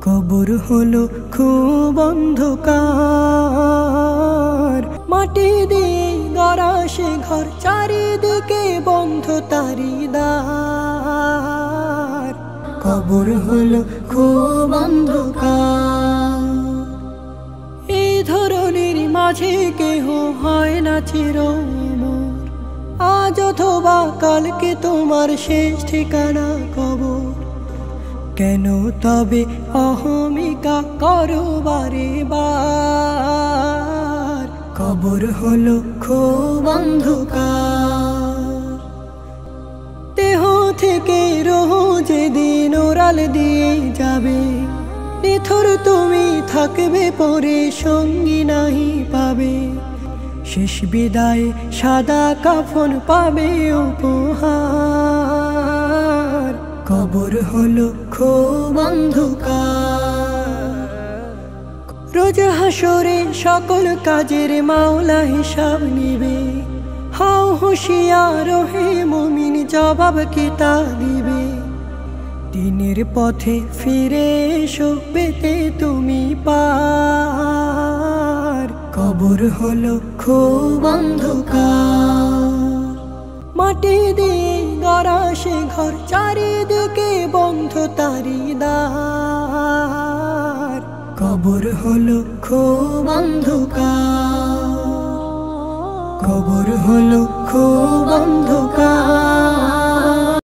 কবর হলো খুব অন্ধকার, মাটি দিয়ে গড়া সে ঘর, চারিদিকে বন্ধ তারি দ্বার। কবর হলো খুব অন্ধকার, এই ধরনের মাঝে কেহ হয় না চিরমর। আজ অথবা কালকে তোমার শেষ ঠিকানা কবর। কেন তবে অহমিকা করো বারে বার? কবর হলো খুব অন্ধকার, দেহ থেকে রোহ যেদিন ওরাল দিয়ে যাবে, নিথর তুমি থাকবে পরে সঙ্গী নাহি পাবে। শেষ বিদায় সাদা কাফন পাবে উপহার। কবর হলো খুব অন্ধকার, রোজ হাসরে সকল কাজের মাওলা হিসাব নিবে। হাও হুঁশিয়ার হে মুমিন, জবাব কি তা দিবে? দিনের পথে ফিরে এসো, পেতে তুমি পার। কবর হলো খুব অন্ধকার, মাটি দিয়ে গড়া সে ঘর, চারিদিকে বন্ধ তারি দ্বার। কবর হলো খুব অন্ধকার, কবর হলো খুব অন্ধকার।